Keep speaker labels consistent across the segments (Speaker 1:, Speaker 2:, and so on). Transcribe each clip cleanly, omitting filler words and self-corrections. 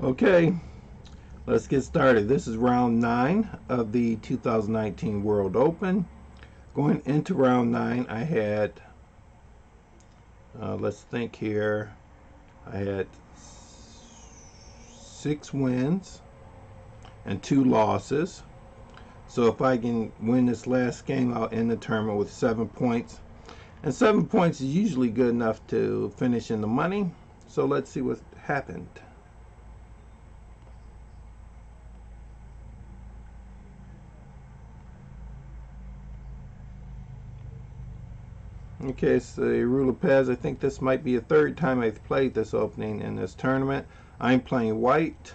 Speaker 1: Okay, let's get started. This is round 9 of the 2019 World Open. Going into round 9, I had, let's think here, I had 6 wins and 2 losses. So if I can win this last game, I'll end the tournament with 7 points. And 7 points is usually good enough to finish in the money. So let's see what happened. Okay, so Rula Pez, I think this might be the third time I've played this opening in this tournament. I'm playing white.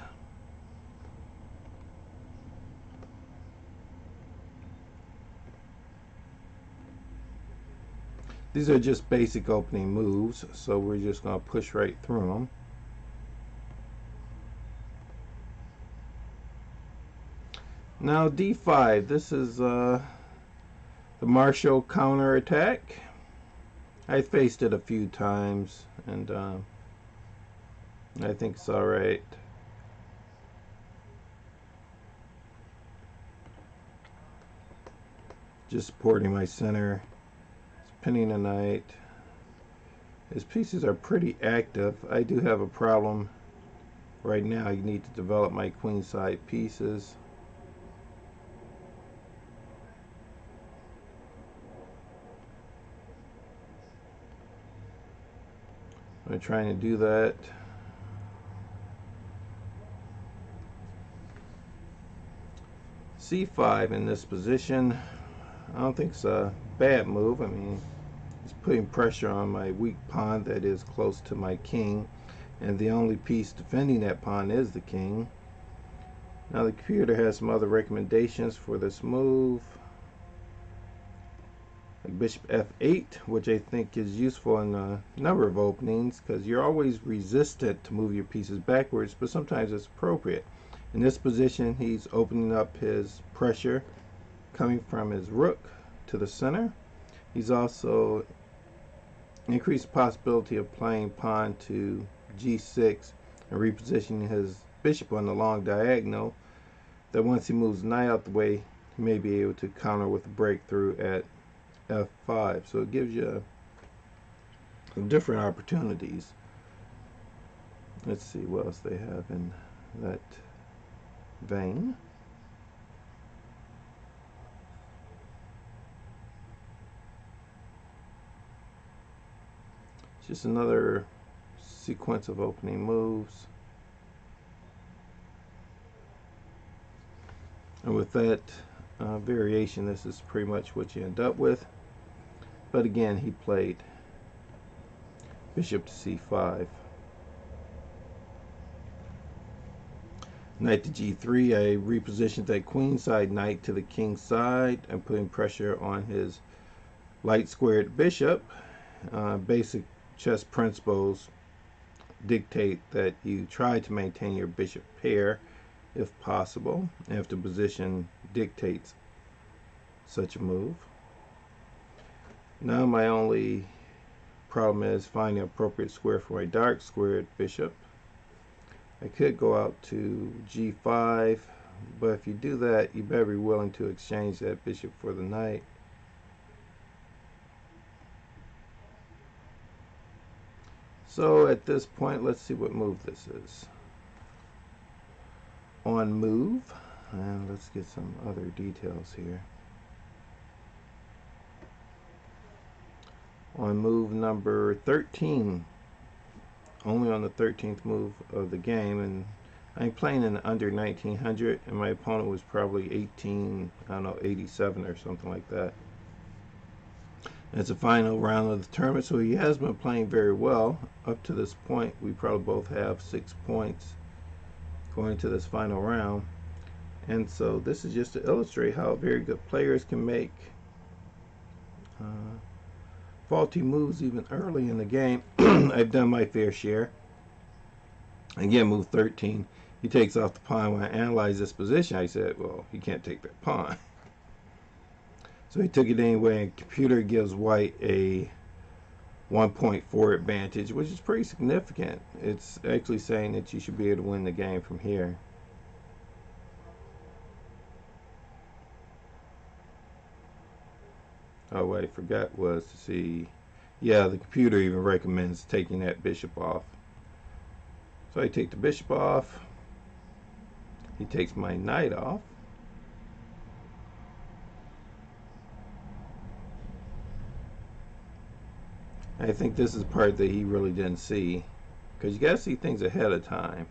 Speaker 1: These are just basic opening moves, so we're just going to push right through them. Now D5, this is the Marshall counter attack. I faced it a few times, and I think it's alright. Just supporting my center. It's pinning a knight. His pieces are pretty active. I do have a problem right now. I need to develop my queenside pieces. I'm trying to do that. C5 in this position. I don't think it's a bad move. I mean, it's putting pressure on my weak pawn that is close to my king, and the only piece defending that pawn is the king. Now the computer has some other recommendations for this move, like bishop f8, which I think is useful in a number of openings because you're always resistant to move your pieces backwards, but sometimes it's appropriate. In this position, he's opening up his pressure coming from his rook to the center. He's also increased the possibility of playing pawn to g6 and repositioning his bishop on the long diagonal, that once he moves knight out the way, he may be able to counter with a breakthrough at f5. So it gives you some different opportunities. Let's see what else they have in that vein. It's just another sequence of opening moves. And with that variation, this is pretty much what you end up with. But again, he played bishop to c5. Knight to g3, I repositioned that queenside knight to the king side. I'm putting pressure on his light squared bishop. Basic chess principles dictate that you try to maintain your bishop pair if possible, and if the position dictates such a move. Now my only problem is finding an appropriate square for my dark squared bishop. I could go out to g5, but if you do that, you better be willing to exchange that bishop for the knight. So at this point, let's see what move this is. On move, and let's get some other details here. On move number 13, only on the 13th move of the game, and I'm playing in under 1900, and my opponent was probably 87 or something like that. It's a final round of the tournament, so he has been playing very well up to this point. We probably both have 6 points going into this final round, and so this is just to illustrate how very good players can make faulty moves even early in the game. I've done my fair share. Again, move 13, he takes off the pawn. When I analyzed this position, I said, well, he can't take that pawn. So he took it anyway, and computer gives white a 1.4 advantage, which is pretty significant. It's actually saying that you should be able to win the game from here. Oh, what I forgot was to see, yeah, the computer even recommends taking that bishop off. So I take the bishop off. He takes my knight off. I think this is the part that he really didn't see, because you got to see things ahead of time.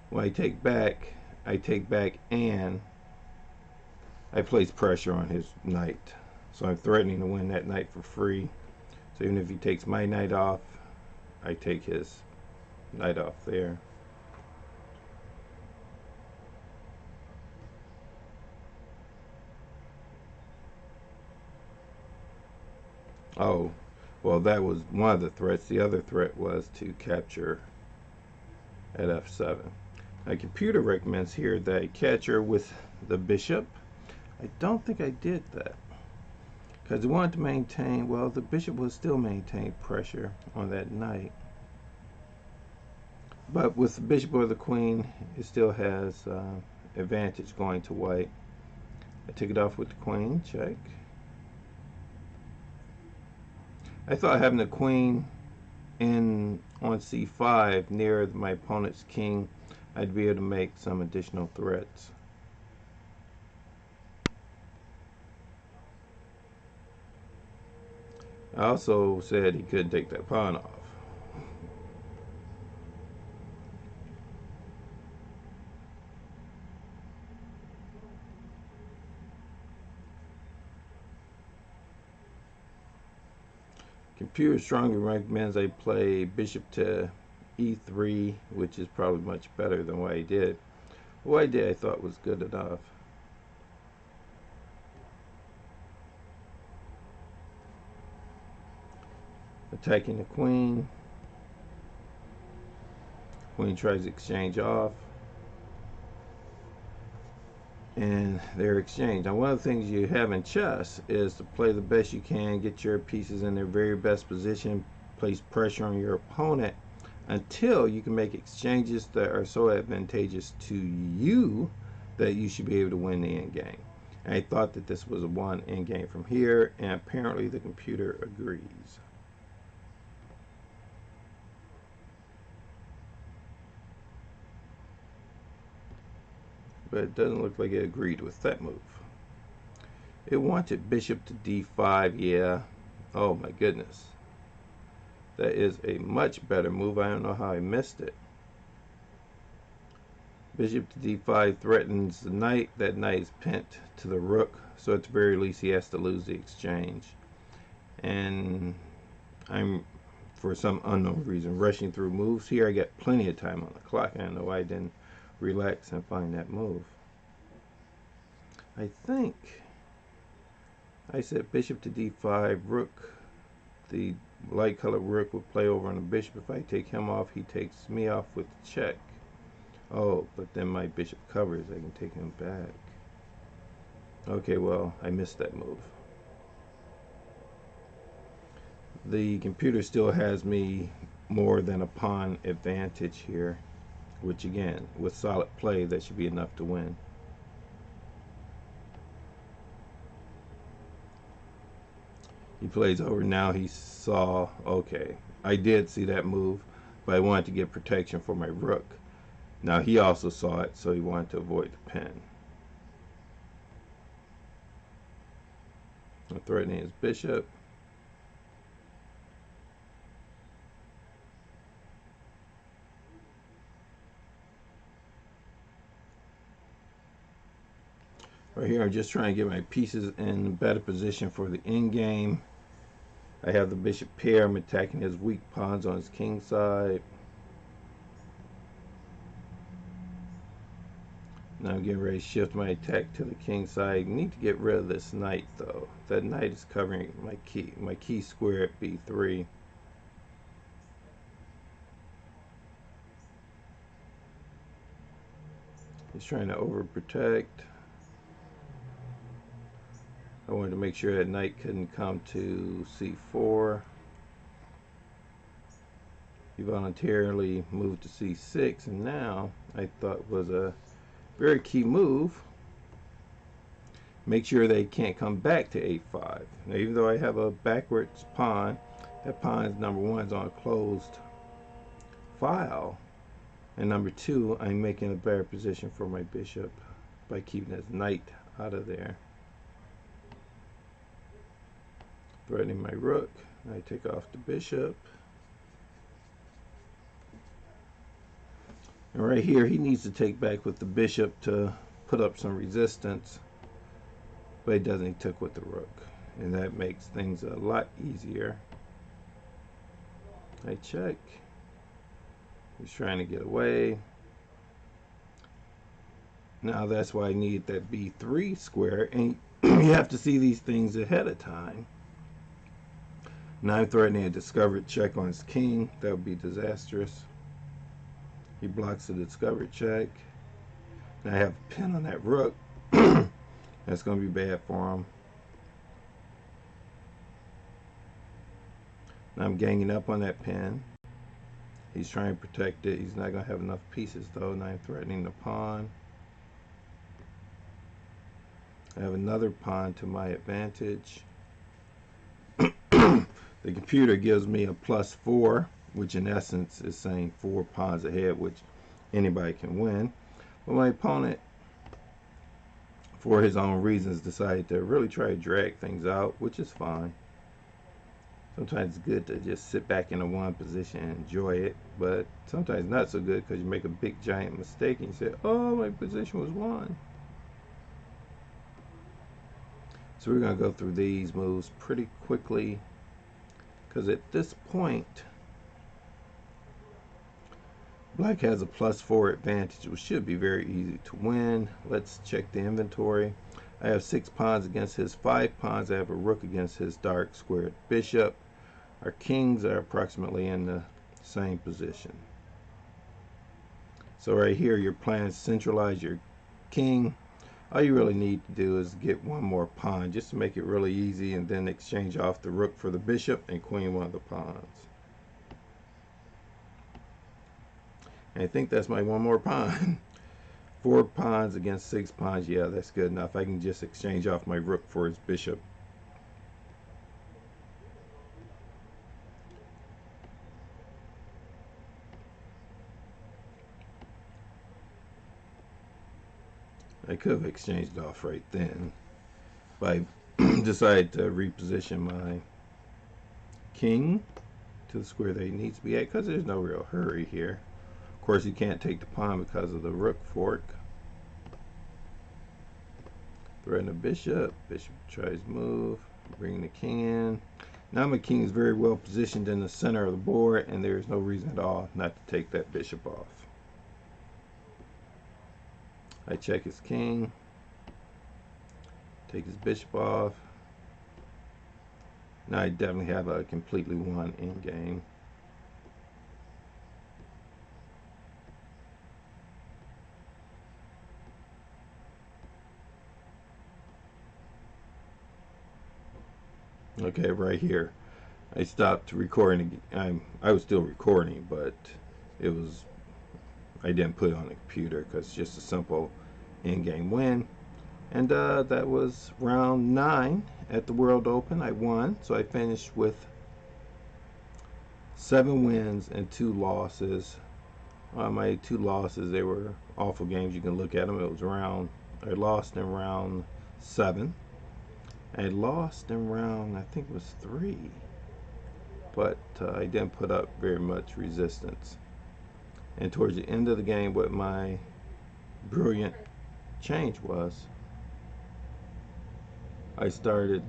Speaker 1: When I take back and I place pressure on his knight. So I'm threatening to win that knight for free. So even if he takes my knight off, I take his knight off there. Oh, well, that was one of the threats. The other threat was to capture at f7. A computer recommends here that I capture with the bishop. I don't think I did that, because I wanted to maintain, well, the bishop will still maintain pressure on that knight. But with the bishop or the queen, it still has advantage going to white. I took it off with the queen, check. I thought having the queen in on c5 near my opponent's king, I'd be able to make some additional threats. I also said he couldn't take that pawn off. Computer strongly recommends I play bishop to e3, which is probably much better than what I did. What I did I thought was good enough. Attacking the queen. Queen tries to exchange off. And they're exchanged. Now, one of the things you have in chess is to play the best you can, get your pieces in their very best position, place pressure on your opponent until you can make exchanges that are so advantageous to you that you should be able to win the end game. And I thought that this was a one end game from here, and apparently the computer agrees. But it doesn't look like it agreed with that move. It wanted bishop to d5, yeah. Oh my goodness. That is a much better move. I don't know how I missed it. Bishop to d5 threatens the knight. That knight is pinned to the rook, so at the very least he has to lose the exchange. And I'm, for some unknown reason, rushing through moves here. I got plenty of time on the clock. I don't know why I didn't relax and find that move. I think I said bishop to d5, rook. The light colored rook would play over on the bishop. If I take him off, he takes me off with check. Oh, but then my bishop covers. I can take him back. Okay, well, I missed that move. The computer still has me more than a pawn advantage here, which again, with solid play, that should be enough to win. He plays over. Now he saw, okay, I did see that move, but I wanted to get protection for my rook. Now he also saw it, so he wanted to avoid the pin. I'm threatening his bishop. Right here, I'm just trying to get my pieces in a better position for the end game. I have the bishop pair. I'm attacking his weak pawns on his king side. Now I'm getting ready to shift my attack to the king side. I need to get rid of this knight, though. That knight is covering my key square at b3. He's trying to overprotect. I wanted to make sure that knight couldn't come to c4. He voluntarily moved to c6, and now I thought was a very key move. Make sure they can't come back to a5. Now, even though I have a backwards pawn, that pawn's number one is on a closed file, and number two, I'm making a better position for my bishop by keeping his knight out of there. Threatening my rook, I take off the bishop. And right here, he needs to take back with the bishop to put up some resistance, but he doesn't. He took with the rook, and that makes things a lot easier. I check. He's trying to get away. Now that's why I need that b3 square, and you have to see these things ahead of time. Now I'm threatening a discovered check on his king. That would be disastrous. He blocks the discovered check. Now I have a pin on that rook. That's going to be bad for him. Now I'm ganging up on that pin. He's trying to protect it. He's not going to have enough pieces though. Now I'm threatening the pawn. I have another pawn to my advantage. The computer gives me a +4, which in essence is saying 4 pawns ahead, which anybody can win. But my opponent, for his own reasons, decided to really try to drag things out, which is fine. Sometimes it's good to just sit back in a one position and enjoy it, but sometimes not so good because you make a big giant mistake and you say, oh, my position was won. So we're going to go through these moves pretty quickly, because at this point, black has a +4 advantage, which should be very easy to win. Let's check the inventory. I have 6 pawns against his 5 pawns. I have a rook against his dark squared bishop. Our kings are approximately in the same position. So right here, your plan is centralize your king. All you really need to do is get one more pawn just to make it really easy, and then exchange off the rook for the bishop and queen one of the pawns. And I think that's my one more pawn. 4 pawns against 6 pawns. Yeah, that's good enough. I can just exchange off my rook for his bishop. I could have exchanged it off right then, but I decided to reposition my king to the square that he needs to be at, because there's no real hurry here. Of course, you can't take the pawn because of the rook fork. Threaten the bishop. Bishop tries to move. Bring the king in. Now my king is very well positioned in the center of the board, and there's no reason at all not to take that bishop off. I check his king, take his bishop off. Now I definitely have a completely won endgame. Okay, right here, I stopped recording. I was still recording, but I didn't put it on the computer because it's just a simple in-game win. And that was round 9 at the World Open. I won, so I finished with 7 wins and 2 losses. My 2 losses, they were awful games. You can look at them. I lost in round 7. I lost in round, I think it was 3. But I didn't put up very much resistance. And towards the end of the game, what my brilliant change was, I started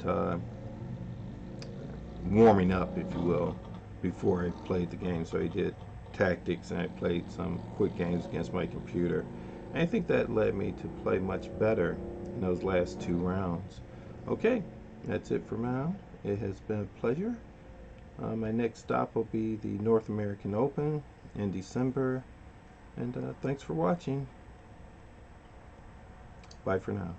Speaker 1: warming up, if you will, before I played the game. So I did tactics, and I played some quick games against my computer. And I think that led me to play much better in those last 2 rounds. Okay, that's it for now. It has been a pleasure. My next stop will be the North American Open in December, and thanks for watching. Bye for now.